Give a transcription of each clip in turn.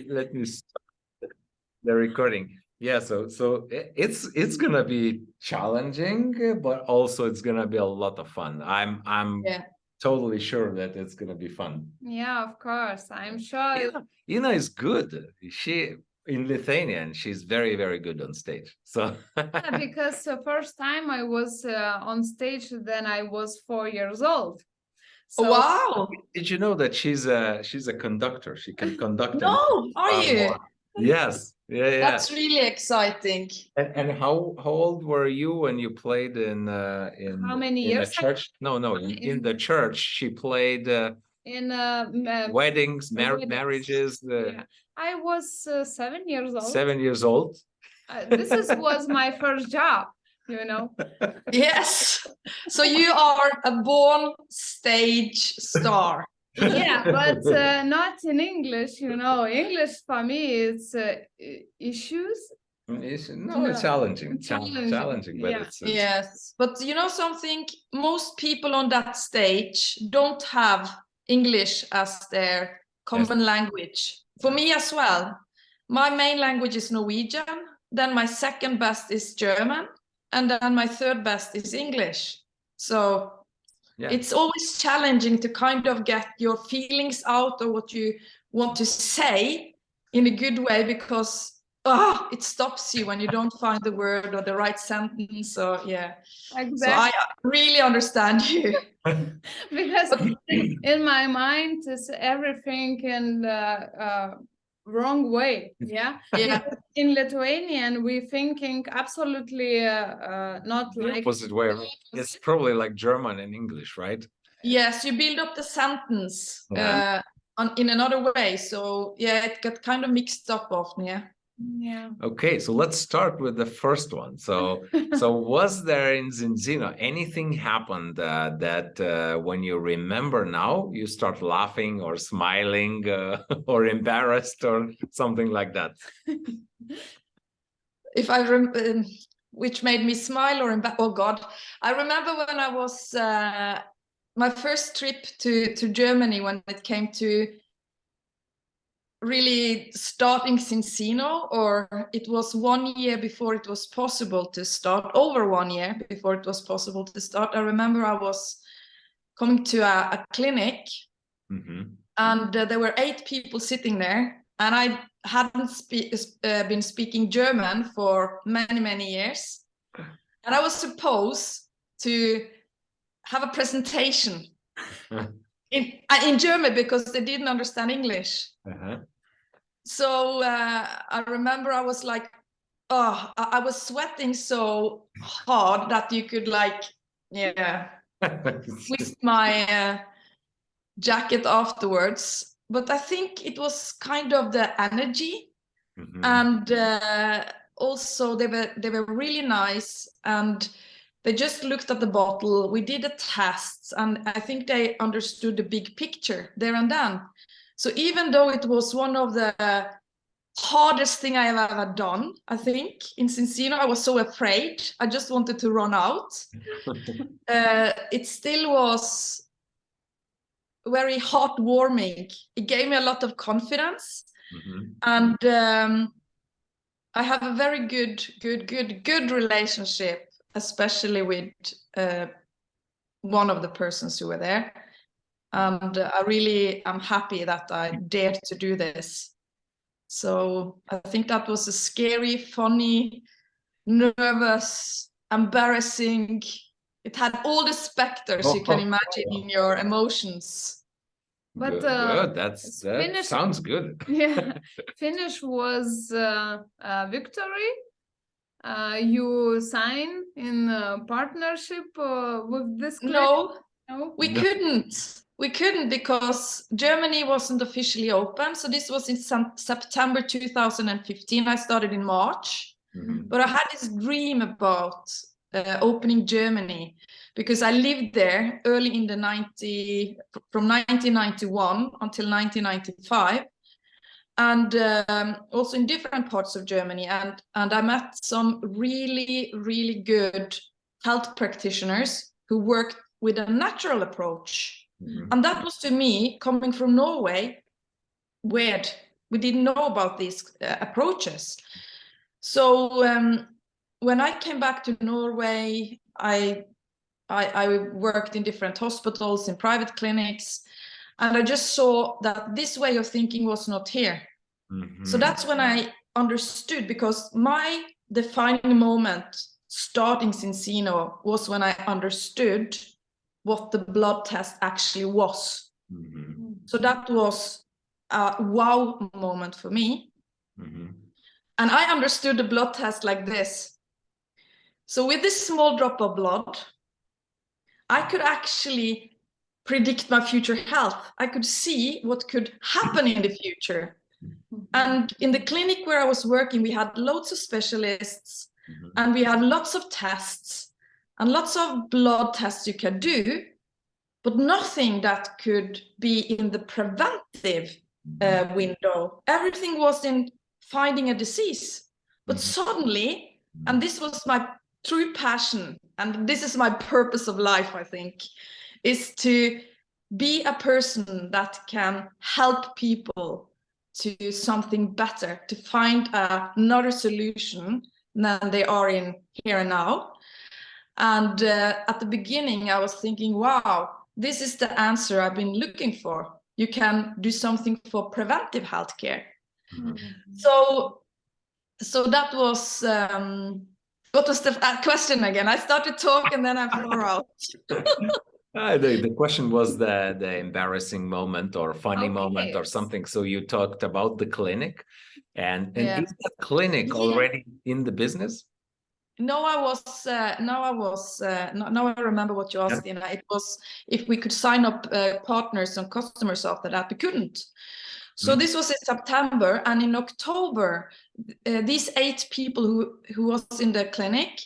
let me start the recording. Yeah, so it's gonna be challenging, but also it's gonna be a lot of fun. I'm Yeah. totally sure that it's gonna be fun. Yeah, of course. I'm sure. Ina is good. She in Lithuanian, she's very, very good on stage. So Yeah, because the first time I was on stage, then I was 4 years old. So Wow. did you know that she's a conductor? She can conduct. No, are you? Yes. Yeah. That's really exciting. And how old were you when you played in How many in a years? church? No, in the church. She played In weddings, weddings. marriages. Yeah. I was 7 years old. 7 years old. This was my first job, you know. Yes. So you are a born stage star. Yeah, but not in English, you know. English for me is issues. It's challenging. Challenging, but Yeah. it's Yes, but you know something? Most people on that stage don't have English as their common language. For me as well. My main language is Norwegian, then my second best is German, and then my third best is English. So it's always challenging to kind of get your feelings out or what you want to say in a good way, because it stops you when you don't find the word or the right sentence. So yeah, Exactly. so I really understand you. Because in my mind is everything in the wrong way. Yeah. Because in Lithuanian we thinking absolutely not the like opposite way. It's probably like German and English, right? Yes, you build up the sentence in another way. So yeah, it got kind of mixed up often. Yeah. Okay, so let's start with the first one. So was there in Zinzino anything happened that when you remember now, you start laughing or smiling or embarrassed or something like that? If I which made me smile or embarrassed? Oh God, I remember when I was my first trip to Germany, when it came to really starting Zinzino, or it was 1 year before it was possible to start, over 1 year before it was possible to start. I remember I was coming to a clinic, and there were 8 people sitting there, and I hadn't been speaking German for many years, and I was supposed to have a presentation in German because they didn't understand English. So I remember I was like, I was sweating so hard that you could twist my jacket afterwards. But I think it was kind of the energy, and also they were really nice, and they just looked at the bottle. We did the tests, and I think they understood the big picture there and then. So even though it was one of the hardest thing I have ever done, I think, in Zinzino, I was so afraid. I just wanted to run out. It still was very heartwarming. It gave me a lot of confidence. And I have a very good relationship, especially with one of the persons who were there. And I really am happy that I dared to do this. So I think that was a scary, funny, nervous, embarrassing. It had all the specters you can imagine in your emotions. But good. That sounds good. Yeah, finish was victory. You sign in partnership with this clinic? No, we couldn't. We couldn't because Germany wasn't officially open. So this was in September 2015. I started in March. But I had this dream about opening Germany because I lived there early in the from 1991 until 1995. And also in different parts of Germany. And I met some really good health practitioners who worked with a natural approach. And that was, to me, coming from Norway, weird. We didn't know about these approaches. So when I came back to Norway, I worked in different hospitals, in private clinics, and I just saw that this way of thinking was not here. So that's when I understood, because my defining moment starting Zinzino was when I understood what the blood test actually was. So that was a wow moment for me. And I understood the blood test like this. So with this small drop of blood, I could actually predict my future health. I could see what could happen in the future. And in the clinic where I was working, we had loads of specialists, and we had lots of tests and lots of blood tests you can do, but nothing that could be in the preventive window. Everything was in finding a disease. But suddenly, and this was my true passion, and this is my purpose of life, I think, is to be a person that can help people to do something better, to find another solution than they are in here and now. And at the beginning, I was thinking, wow, this is the answer I've been looking for. You can do something for preventive healthcare. So that was, what was the question again? I started talking and then I fell out. The question was the embarrassing moment or funny moment or something. So you talked about the clinic, and is that clinic already in the business? No, now I remember what you asked, Ina. It was if we could sign up partners and customers after that. We couldn't. So this was in September, and in October, these 8 people who was in the clinic,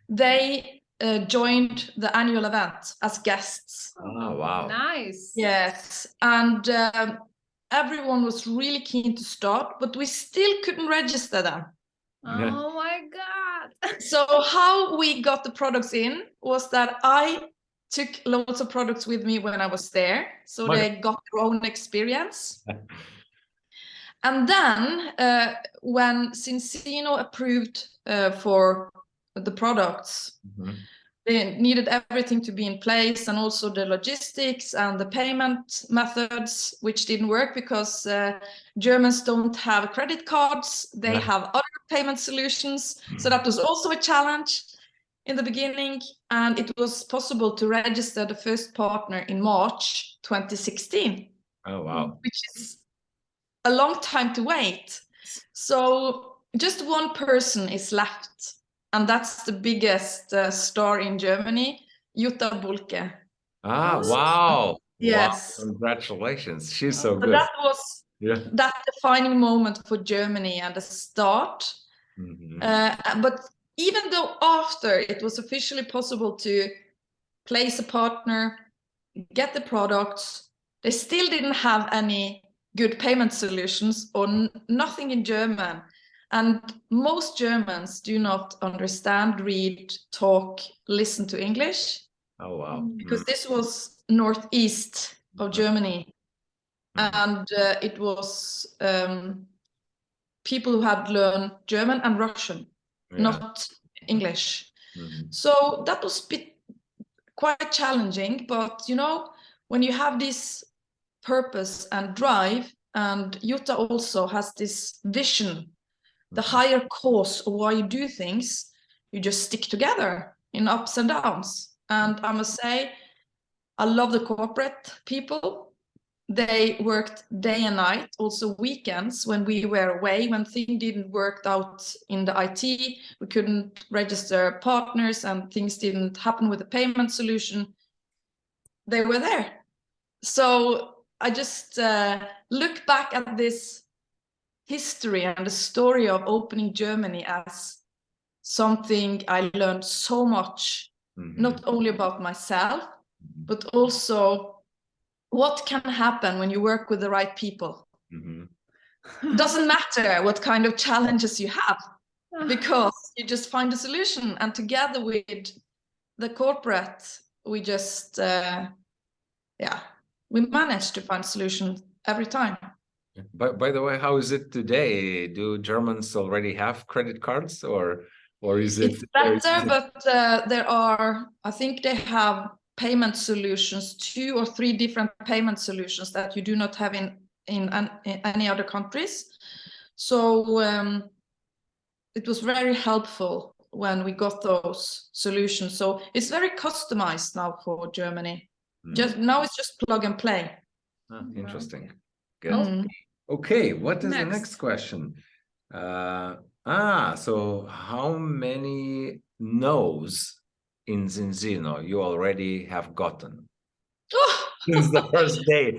they joined the annual event as guests. Oh, wow. Nice. Yes. And everyone was really keen to start, but we still couldn't register them. Oh my God. So how we got the products in was that I took lots of products with me when I was there. So they got their own experience. And then when Zinzino approved for the products, they needed everything to be in place, and also the logistics and the payment methods, which didn't work because Germans don't have credit cards. They have other payment solutions. So that was also a challenge in the beginning. And it was possible to register the first partner in March 2016. Oh, wow. Which is a long time to wait. So just one person is left. And that's the biggest star in Germany, Jutta Bulke. Ah, wow. Yes. Wow. Congratulations. She's so good. That was that defining moment for Germany and the start. But even though after it was officially possible to place a partner, get the products, they still didn't have any good payment solutions or nothing in German. And most Germans do not understand, read, talk, listen to English. Oh, wow. Because this was northeast of Germany. And it was people who had learned German and Russian, not English. So that was quite challenging. But, you know, when you have this purpose and drive, and Jutta also has this vision, the higher cause of why you do things, you just stick together in ups and downs. And I must say, I love the corporate people. They worked day and night, also weekends when we were away, when things didn't work out in the IT, we couldn't register partners and things didn't happen with the payment solution. They were there. So I just look back at this history and the story of opening Germany as something I learned so much, not only about myself, but also what can happen when you work with the right people. Doesn't matter what kind of challenges you have, because you just find a solution. And together with the corporate, we just, we managed to find solutions every time. By the way, how is it today? Do Germans already have credit cards, or is it? It's better, but there are, I think they have payment solutions, 2 or 3 different payment solutions that you do not have in any other countries. So it was very helpful when we got those solutions. So it's very customized now for Germany. Just now it's just plug and play. Interesting. Good. Okay, what is the next question? So how many no's in Zinzino you already have gotten since the first day?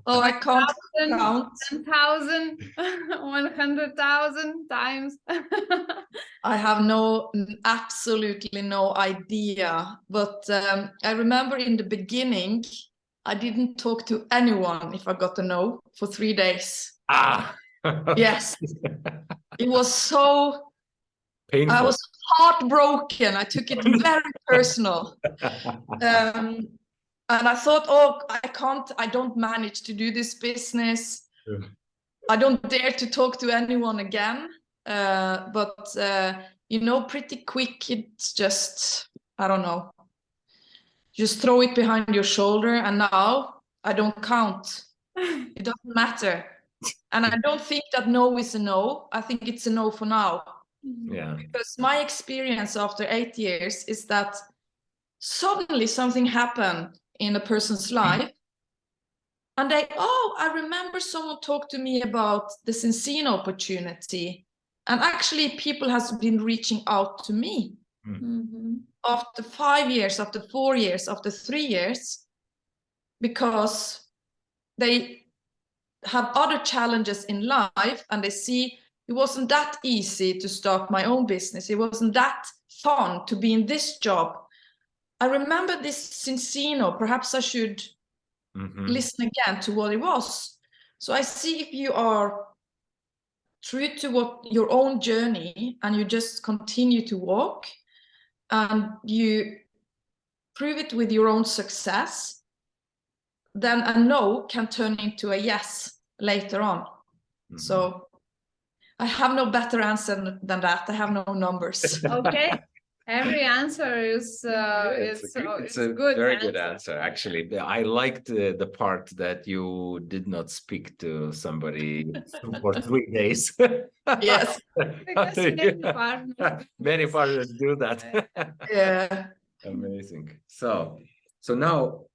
Oh, I can't count. 10,000, 100,000 times. I have absolutely no idea. But I remember in the beginning, I didn't talk to anyone if I got a no for 3 days. Yes. It was so painful. I was heartbroken. I took it very personal. And I thought, oh, I don't manage to do this business. I don't dare to talk to anyone again. But pretty quick, it's just, I don't know. Just throw it behind your shoulder, and now I don't count. It doesn't matter. And I don't think that no is a no. I think it's a no for now. Yeah. Because my experience after 8 years is that suddenly something happened in a person's life, and I remember someone talked to me about the Zinzino opportunity, and actually people has been reaching out to me. After 5 years, after 4 years, after 3 years, because they have other challenges in life, and they see it wasn't that easy to start my own business. It wasn't that fun to be in this job. I remember this Zinzino. Perhaps I should listen again to what it was. So I see if you are true to what your own journey, and you just continue to walk, and you prove it with your own success, then a no can turn into a yes later on. So I have no better answer than that. I have no numbers. Okay. Every answer is it's a good very answer. good answer, actually. I liked the part that you did not speak to somebody for 3 days. Yes. Because many partners do that. Yeah. Amazing. So now,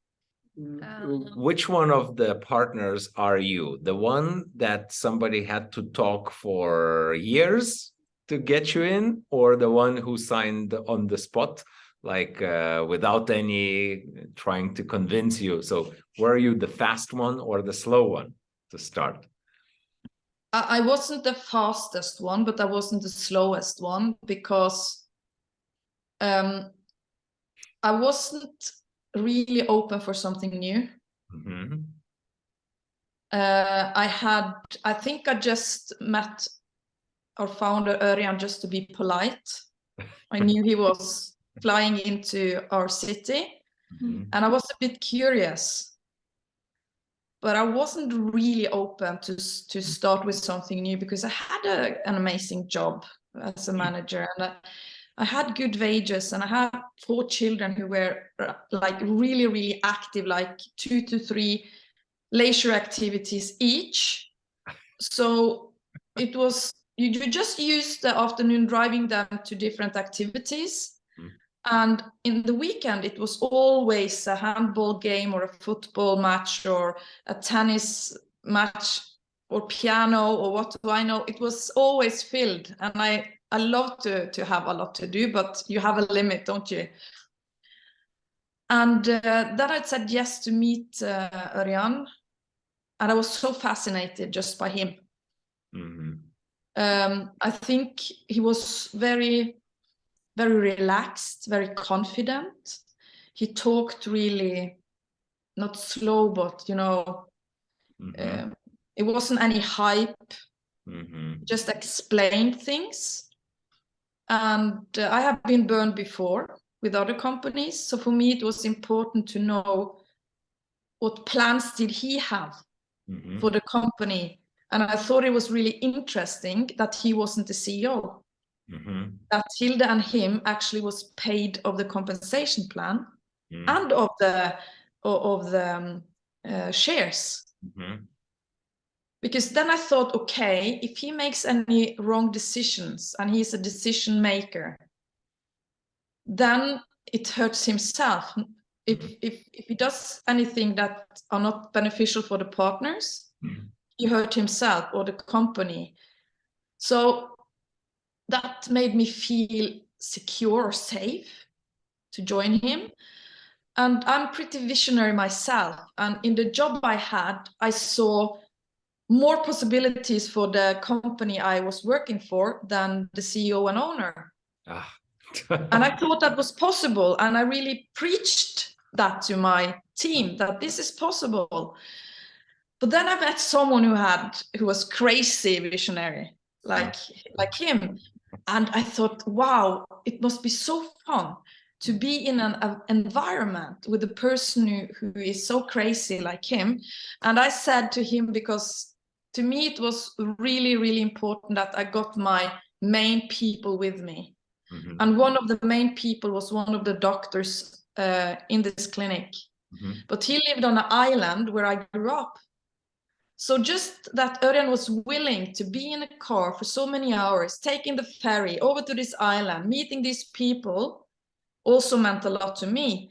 which one of the partners are you? The one that somebody had to talk for years to get you in, or the one who signed on the spot, like without any trying to convince you? So were you the fast one or the slow one to start? I wasn't the fastest one, but I wasn't the slowest one, because I wasn't really open for something new. I think I just met our founder Örjan just to be polite. I knew he was flying into our city, and I was a bit curious, but I wasn't really open to start with something new, because I had an amazing job as a manager, and I had good wages, and I had 4 children who were like really, really active, like 2 to 3 leisure activities each. So it was, you just use the afternoon driving them to different activities. And in the weekend, it was always a handball game or a football match or a tennis match or piano or what do I know. It was always filled. And I love to have a lot to do, but you have a limit, don't you? And then I said yes to meet Örjan. And I was so fascinated just by him. I think he was very, very relaxed, very confident. He talked really, not slow, but it wasn't any hype. Just explained things. And I have been burned before with other companies, so for me it was important to know what plans did he have. for the company. And I thought it was really interesting that he wasn't the CEO. That Hilde and him actually was paid of the compensation plan and of the shares. Because then I thought, okay, if he makes any wrong decisions and he's a decision maker, then it hurts himself. If he does anything that are not beneficial for the partners, he hurt himself or the company. So that made me feel secure or safe to join him. And I'm pretty visionary myself. And in the job I had, I saw more possibilities for the company I was working for than the CEO and owner. And I thought that was possible. And I really preached that to my team, that this is possible. But then I met someone who was crazy visionary, like him. And I thought, wow, it must be so fun to be in an environment with a person who is so crazy like him. And I said to him, because to me it was really, really important that I got my main people with me. And one of the main people was one of the doctors in this clinic. But he lived on an island where I grew up. So just that Örjan was willing to be in a car for so many hours, taking the ferry over to this island, meeting these people, also meant a lot to me.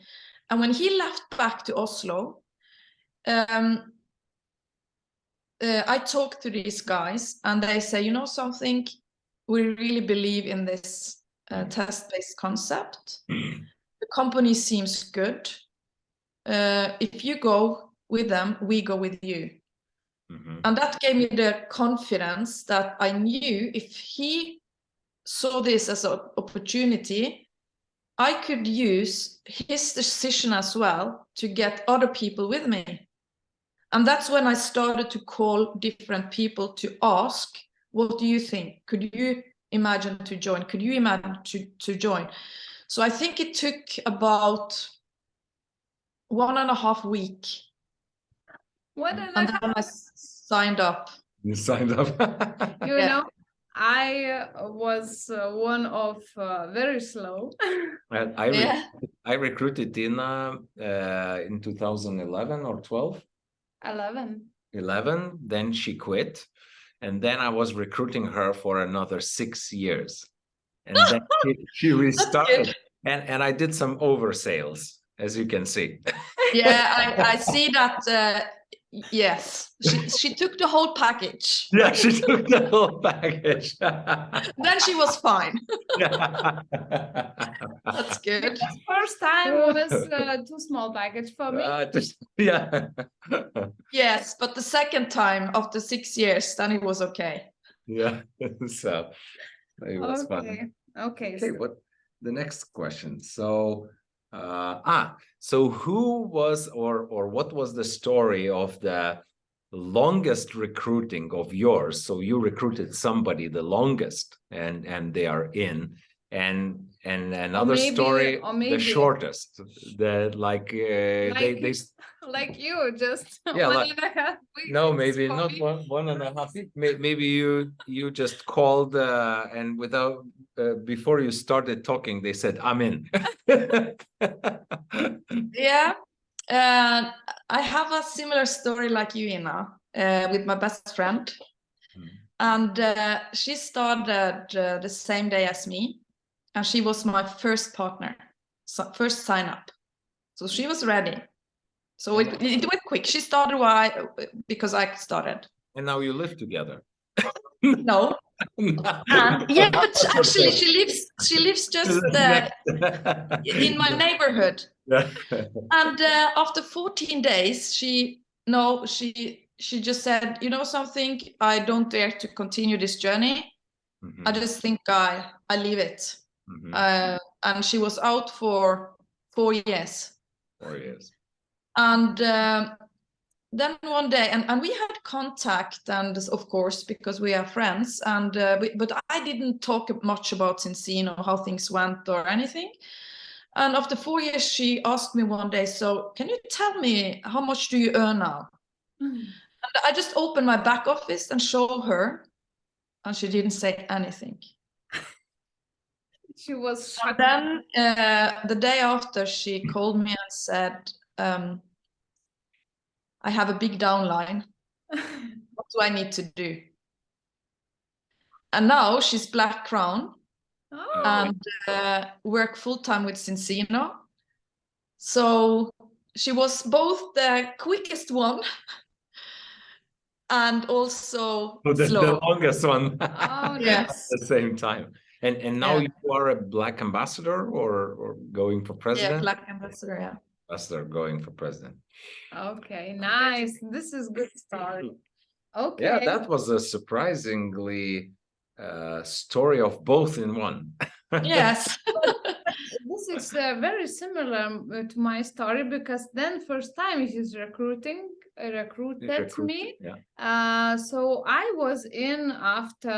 And when he left back to Oslo, I talked to these guys and they say, you know something, we really believe in this test-based concept. The company seems good. If you go with them, we go with you. And that gave me the confidence that I knew if he saw this as an opportunity, I could use his decision as well to get other people with me. And that's when I started to call different people to ask, what do you think? Could you imagine to join? Could you imagine to join? So I think it took about 1.5 weeks. And then I signed up. You signed up. You know, I was one of very slow. I recruited Tina in 2011 or 12. 11. Then she quit, and then I was recruiting her for another 6 years, and then she restarted. And I did some oversales, as you can see. Yeah, I see that. Yes, she took the whole package. Yeah, she took the whole package. Then she was fine. That's good. The first time was too small package for me. Yeah. Yes, but the second time after 6 years, then it was okay. Yeah. So it was fun. Okay. Okay. What the next question? So who was or what was the story of the longest recruiting of yours? So you recruited somebody the longest and they are in, and another story the shortest, the they like you just yeah, 1.5 weeks. No, maybe not 1.5 weeks. Maybe you just called and without before you started talking, they said, I'm in. Yeah. I have a similar story like you, Ina, with my best friend. And she started the same day as me. And she was my first partner, first sign up. So she was ready. So it went quick. She started because I started. And now you live together. No. And yeah, but actually she lives just in my neighborhood. And after 14 days, she just said, you know something, I don't dare to continue this journey. I just think I leave it. And she was out for 4 years. 4 years. And then one day, and we had contact, and of course, because we are friends, and but I didn't talk much about Zinzino, how things went or anything. And after 4 years, she asked me one day, so can you tell me how much do you earn now? And I just opened my back office and showed her, and she didn't say anything. She was And shocked. then the day after, she called me and said, I have a big downline. What do I need to do? And now she's Black Crown Oh, and work full-time with Zinzino. So she was both the quickest one and also the slow. longest one. oh, Yes. At the same time. And now Yeah. you are a Black ambassador or going for Yeah, president? Black ambassador, yeah. Ambassador going for president. Okay, nice. This is good story. Okay. Yeah, that was a surprisingly story of both in one. Yes. This is very similar to my story, because then first time he's recruited me. Yeah. So I was in after,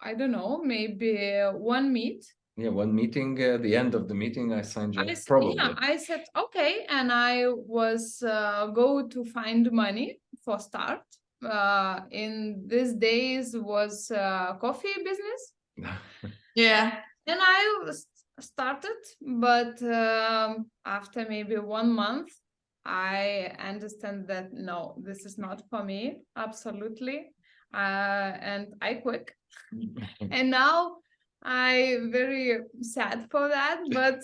I don't know, maybe one meet. Yeah, one meeting, the end of the meeting, I signed you. Probably. Yeah, I said okay, and I was go to find money for start. In these days was coffee business. Yeah. Then I started, but after maybe 1 month, I understand that no, this is not for me, absolutely, and I quit. And now I'm very sad for that, but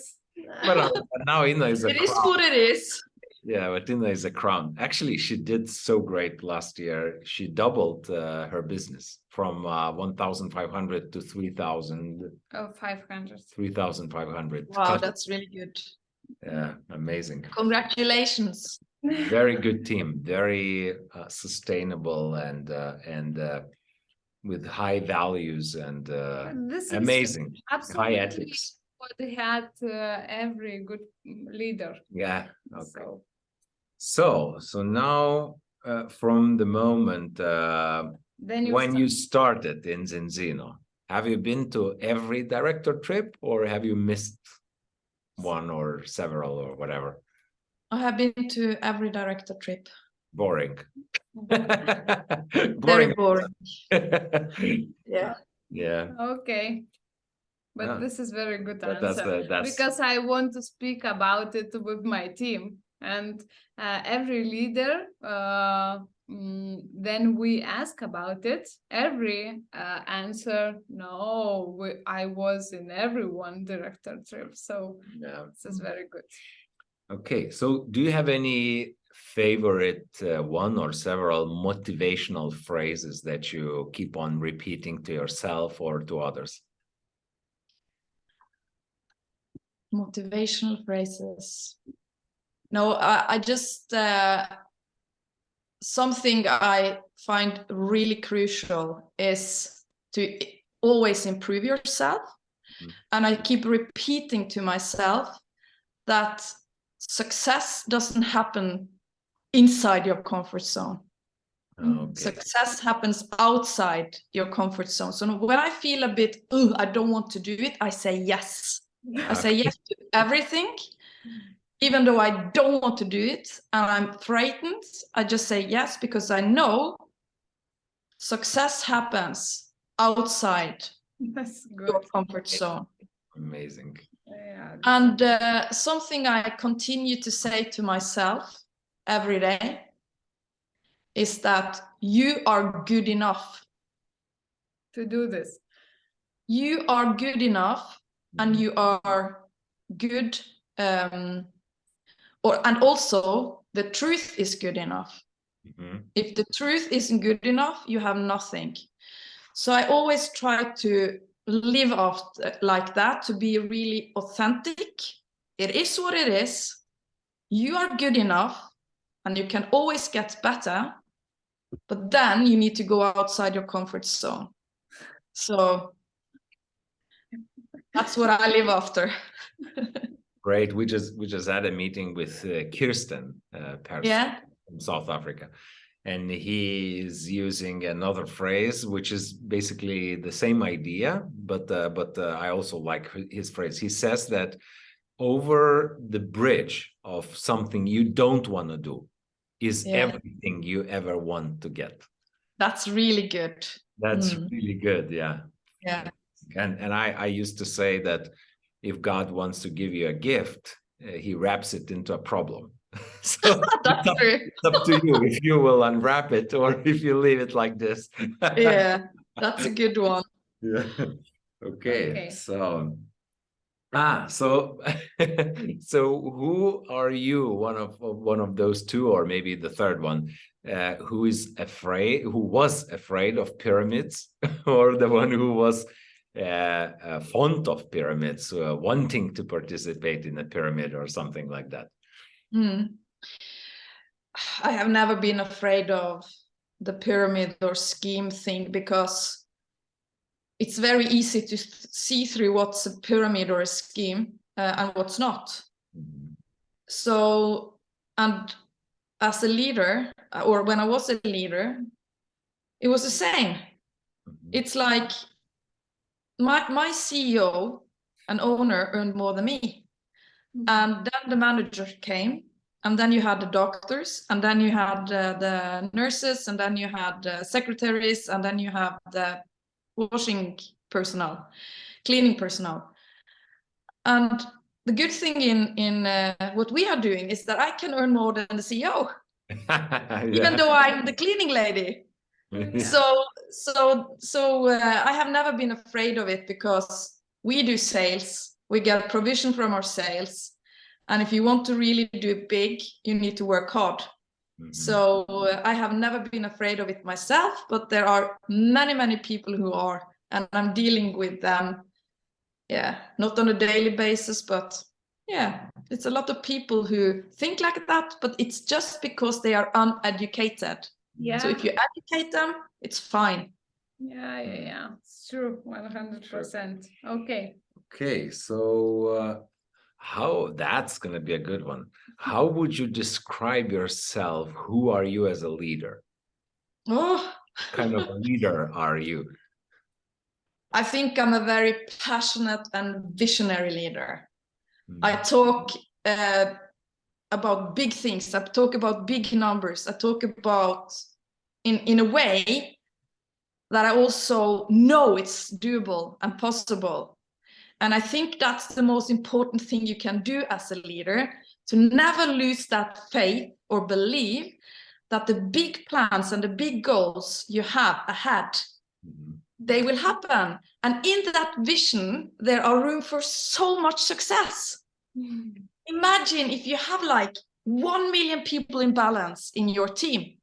But now Ina is a It is crown. what it is. Yeah, but Ina is a crown. Actually, she did so great last year. She doubled her business from 1,500 to 3,000. 500. 3,500. Wow, that's really good. Yeah, amazing. Congratulations. Very good team. Very sustainable and with high values and This is amazing. absolutely High ethics. what they had every good leader. Yeah. Okay. So So now from the moment then when you started in Zinzino, have you been to every director trip or have you missed one or several or whatever? I have been to every director trip. Boring. Very boring. Yeah. Yeah. Okay. But Yeah. this is very good But answer, that's because I want to speak about it with my team, and every leader, then we ask about it. Every answer, no, I was in every one director trip, so yeah. this is very good. Okay, so do you have any favorite one or several motivational phrases that you keep on repeating to yourself or to others? Motivational phrases. No, I just something I find really crucial is to always improve yourself. Mm-hmm. And I keep repeating to myself that success doesn't happen inside your comfort zone. Okay. Success happens outside your comfort zone. So when I feel a bit, I don't want to do it, I say yes. I say yes to everything, even though I don't want to do it and I'm frightened. I just say yes because I know success happens outside your comfort zone. Amazing. Yeah. And something I continue to say to myself every day is that you are good enough to do this. You are good enough, and you are good, and also the truth is good enough. Mm-hmm. If the truth isn't good enough, you have nothing. So I always try to live like that, to be really authentic. It is what it is. You are good enough, and you can always get better, but then you need to go outside your comfort zone. So that's what I live after. Great. We just had a meeting with Kirsten Persson from South Africa, and he is using another phrase, which is basically the same idea, but I also like his phrase. He says that over the bridge of something you don't want to do, is everything you ever want to get. That's really good. That's really good. Yeah. Yeah. And I used to say that if God wants to give you a gift, he wraps it into a problem. So That's true. it's up to you if you will unwrap it or if you leave it like this. Yeah, that's a good one. Yeah. Okay. So so so who are you? One of those two, or maybe the third one, who was afraid of pyramids, or the one who was fond of pyramids, wanting to participate in a pyramid or something like that? I have never been afraid of the pyramid or scheme thing, because it's very easy to see through what's a pyramid or a scheme and what's not. So, and as a leader, or when I was a leader, it was the same. It's like my CEO and owner earned more than me. And then the manager came, and then you had the doctors, and then you had the nurses, and then you had the secretaries, and then you have the washing personnel, cleaning personnel. And the good thing in what we are doing is that I can earn more than the CEO, even though I'm the cleaning lady. So I have never been afraid of it, because we do sales, we get provision from our sales, and if you want to really do it big, you need to work hard. So I have never been afraid of it myself, but there are many people who are, and I'm dealing with them, not on a daily basis, but it's a lot of people who think like that, but it's just because they are uneducated. So if you educate them, it's fine. Yeah. It's true. 100%. Okay, so that's going to be a good one. How would you describe yourself? Who are you as a leader? What kind of a leader are you? I think I'm a very passionate and visionary leader. I talk about big things. I talk about big numbers. I talk about in a way that I also know it's doable and possible. And I think that's the most important thing you can do as a leader, to never lose that faith or believe that the big plans and the big goals you have ahead, they will happen. And in that vision, there are room for so much success. Imagine if you have like 1 million people in balance in your team.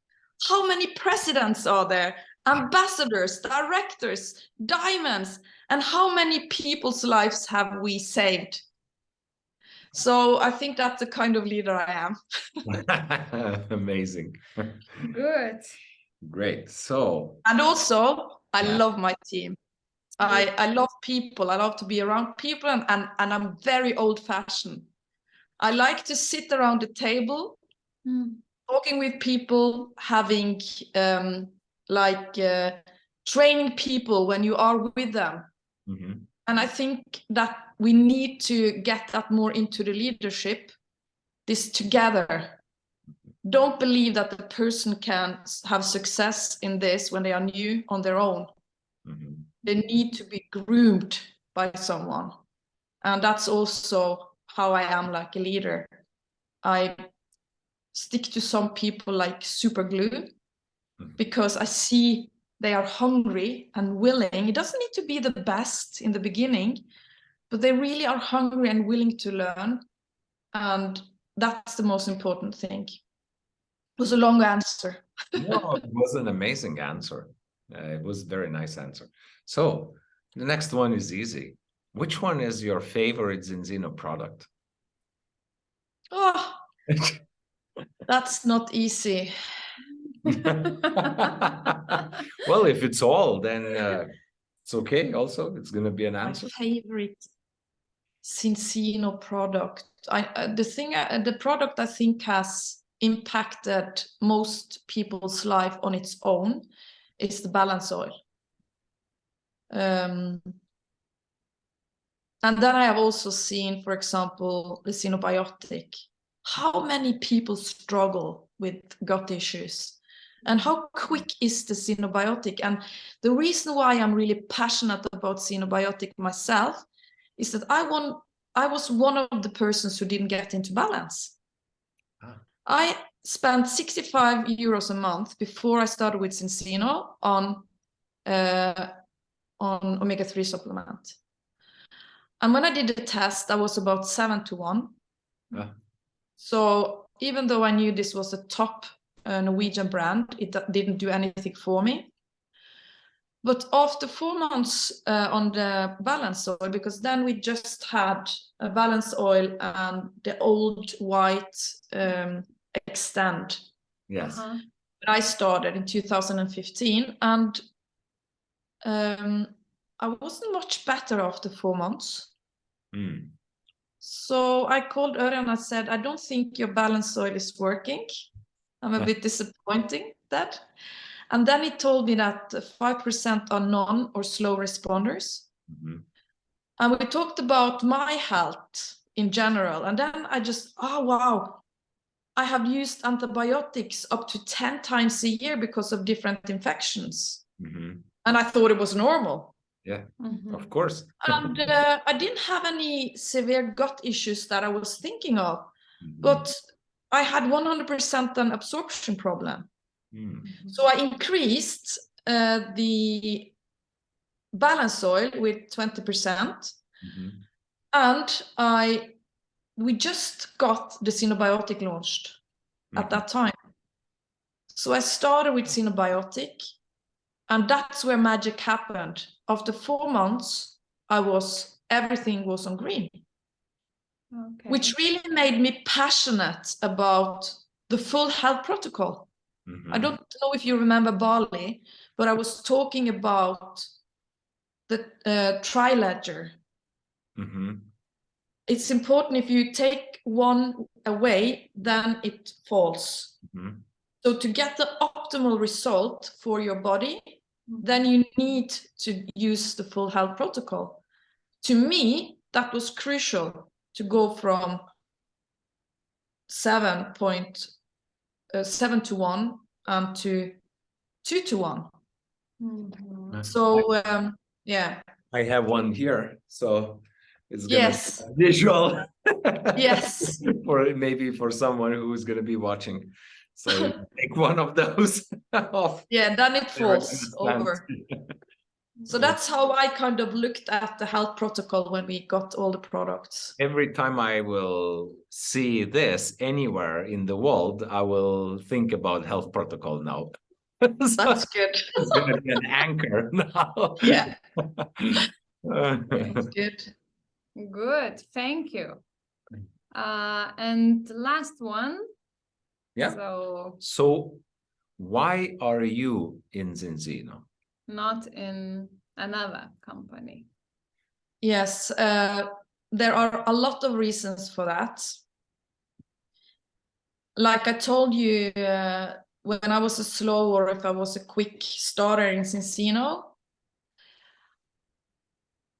How many presidents are there? Ambassadors, directors, diamonds, and how many people's lives have we saved? So I think that's the kind of leader I am. Amazing. Good. Great. So, and also I love my team. I love people. I love to be around people, and I'm very old-fashioned. I like to sit around the table, talking with people, having training people when you are with them. And I think that we need to get that more into the leadership, this together. Don't believe that the person can have success in this when they are new on their own. They need to be groomed by someone. And that's also how I am like a leader. I stick to some people like super glue, because I see they are hungry and willing. It doesn't need to be the best in the beginning, but they really are hungry and willing to learn. And that's the most important thing. It was a long answer. No, it was an amazing answer. It was a very nice answer. So the next one is easy. Which one is your favorite Zinzino product? Oh, that's not easy. Well, if it's all, then it's okay. Also, it's going to be an answer. My favorite Zinzino product. The product I think has impacted most people's life on its own is the balance oil. And then I have also seen, for example, the Synobiotic. How many people struggle with gut issues. And how quick is the xenobiotic? And the reason why I'm really passionate about xenobiotic myself is that I was one of the persons who didn't get into balance. I spent 65 euros a month before I started with Zinzino on omega-3 supplement. And when I did the test, I was about 7 to 1. So even though I knew this was a top Norwegian brand, it didn't do anything for me. But after 4 months on the balance oil, because then we just had a balance oil and the old white Extend. Yes. I started in 2015, and I wasn't much better after 4 months. So I called Örjan and said, I don't think your balance oil is working. I'm a bit disappointed that. And then he told me that 5% are non or slow responders. And we talked about my health in general. And then I just, oh, wow, I have used antibiotics up to 10 times a year because of different infections. And I thought it was normal. Yeah, of course. And I didn't have any severe gut issues that I was thinking of, but I had 100% an absorption problem. So I increased the balance oil with 20%, and we just got the xenobiotic launched at that time. So I started with xenobiotic, and that's where magic happened. After 4 months, everything was on green, which really made me passionate about the full health protocol. I don't know if you remember Bali, but I was talking about the tri-ledger. It's important, if you take one away, then it falls. So to get the optimal result for your body, then you need to use the full health protocol. To me, that was crucial, to go from 7 to 1 and to 2 to 1. So yeah, I have one here, so it's gonna be visual. Yes. Maybe for someone who's gonna be watching. So you take one of those off. Yeah, then it falls over. So that's how I kind of looked at the health protocol when we got all the products. Every time I will see this anywhere in the world, I will think about health protocol now. That's good. It's going to be an anchor now. Yeah. That's good. Good, thank you. And last one. Yeah. So why are you in Zinzino? Not in another company? Yes, there are a lot of reasons for that. Like I told you, when I was a slow, or if I was a quick starter in Zinzino,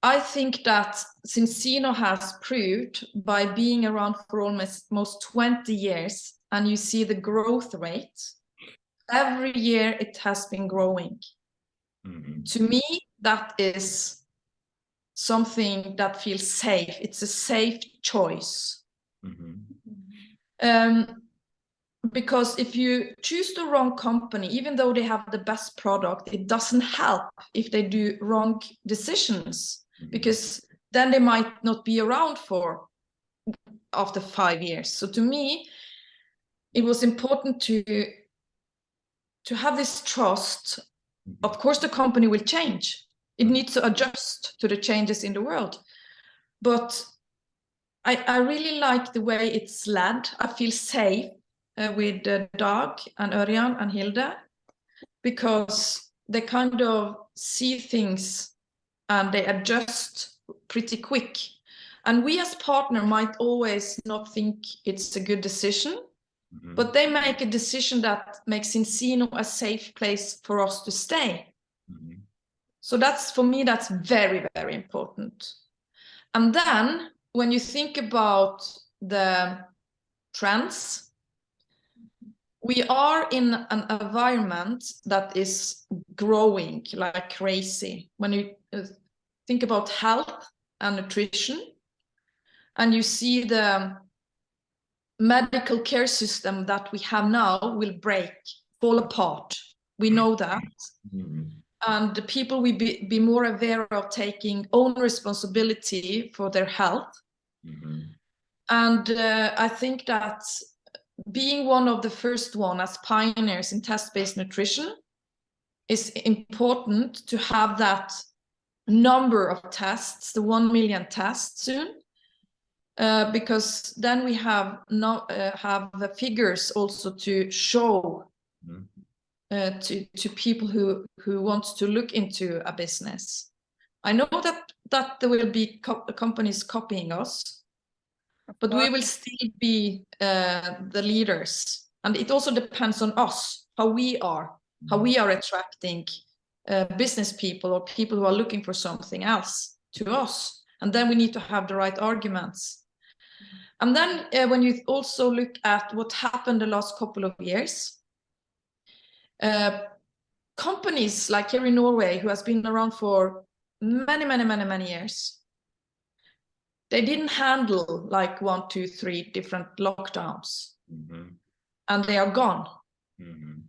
I think that Zinzino has proved, by being around for almost 20 years, and you see the growth rate, every year it has been growing. To me, that is something that feels safe. It's a safe choice. Because if you choose the wrong company, even though they have the best product, it doesn't help if they do wrong decisions, because then they might not be around after 5 years. So to me, it was important to have this trust. Of course, the company will change. It needs to adjust to the changes in the world. But I really like the way it's led. I feel safe with Dag and Örjan and Hilde, because they kind of see things and they adjust pretty quick. And we as partner might always not think it's a good decision, but they make a decision that makes Zinzino a safe place for us to stay. So for me, that's very, very important. And then when you think about the trends, we are in an environment that is growing like crazy. When you think about health and nutrition, and you see the medical care system that we have now will fall apart. We know that. And the people will be more aware of taking own responsibility for their health. And I think that being one of the first one as pioneers in test-based nutrition is important to have that number of tests, the 1 million tests soon, because then we have the figures also to show to people who want to look into a business. I know that there will be companies copying us, but we will still be the leaders. And it also depends on us, how we are attracting business people or people who are looking for something else to us. And then we need to have the right arguments. And then when you also look at what happened the last couple of years, companies like here in Norway, who has been around for many years, they didn't handle like 1, 2, 3 different lockdowns, and they are gone. And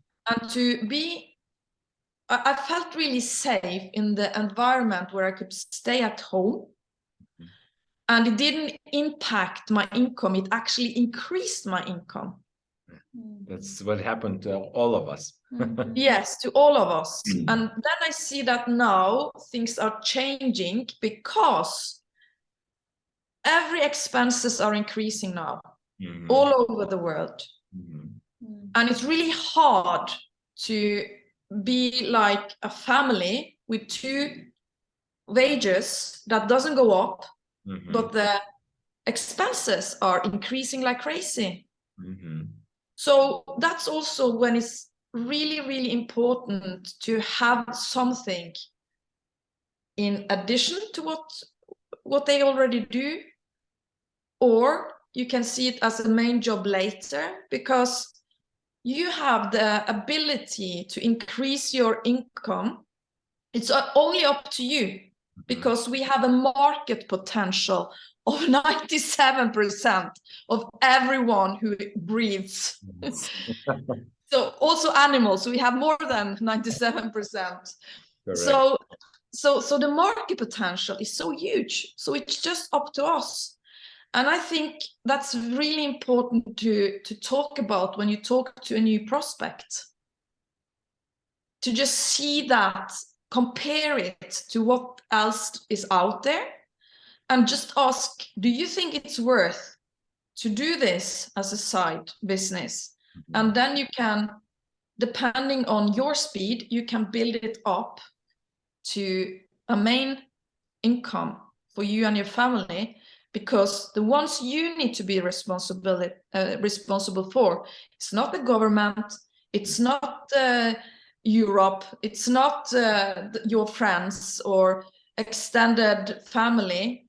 I felt really safe in the environment where I could stay at home, and it didn't impact my income. It actually increased my income. That's what happened to all of us. Yes, to all of us. And then I see that now things are changing because every expenses are increasing now all over the world. And it's really hard to be like a family with 2 wages that doesn't go up, but the expenses are increasing like crazy. So that's also when it's really important to have something in addition to what they already do, or you can see it as a main job later, because you have the ability to increase your income. It's only up to you, because we have a market potential of 97% of everyone who breathes. So also animals, we have more than 97%. So the market potential is so huge. So it's just up to us. And I think that's really important to talk about when you talk to a new prospect. To just see that, compare it to what else is out there, and just ask, do you think it's worth to do this as a side business? And then you can, depending on your speed, you can build it up to a main income for you and your family, because the ones you need to be responsible for, it's not the government, it's not Europe, it's not your friends or extended family.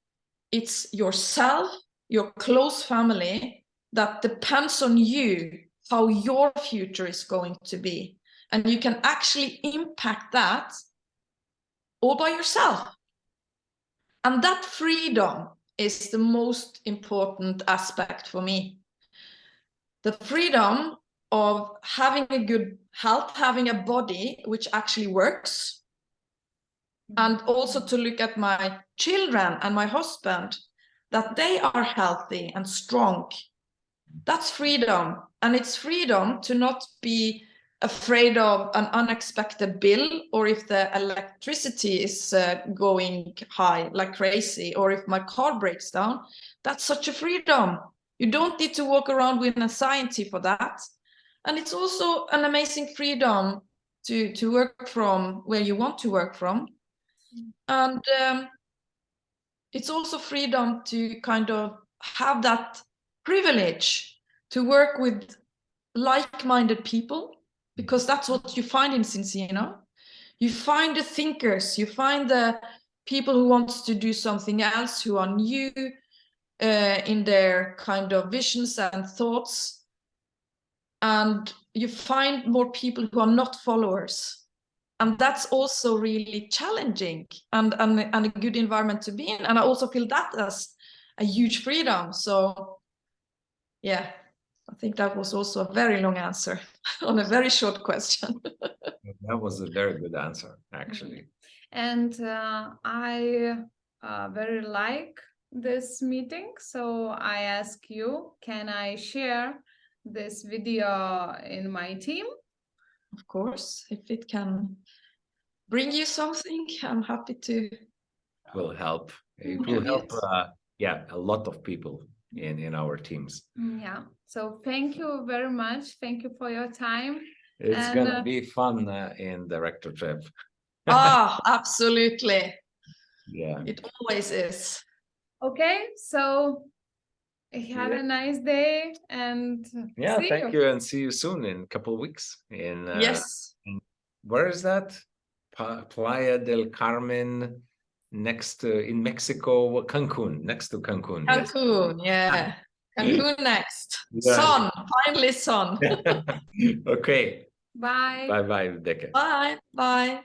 It's yourself, your close family, that depends on you, how your future is going to be. And you can actually impact that all by yourself. And that freedom is the most important aspect for me. The freedom of having a good health, having a body which actually works, and also to look at my children and my husband, that they are healthy and strong. That's freedom. And it's freedom to not be afraid of an unexpected bill, or if the electricity is going high like crazy, or if my car breaks down. That's such a freedom. You don't need to walk around with anxiety for that. And it's also an amazing freedom to work from where you want to work from. And it's also freedom to kind of have that privilege to work with like-minded people, because that's what you find in Zinzino. You find the thinkers, you find the people who want to do something else, who are new in their kind of visions and thoughts. And you find more people who are not followers, and that's also really challenging and a good environment to be in. And I also feel that as a huge freedom. So yeah, I think that was also a very long answer on a very short question. That was a very good answer, actually. And I very like this meeting, so I ask you, can I share this video in my team? Of course, if it can bring you something, I'm happy to. It will help. It will help, yeah, a lot of people in our teams. Yeah. So thank you very much. Thank you for your time. It's gonna be fun in the rector trip. Absolutely. Yeah. It always is. Okay, so have a nice day, and yeah, thank you, and see you soon in a couple of weeks. Yes. Where is that? Playa del Carmen, next in Mexico, Cancun, next to Cancun. Cancun, yeah. Cancun next. Yeah. Sun, finally sun. Okay. bye. Bye bye, Vibecke. Bye. Bye.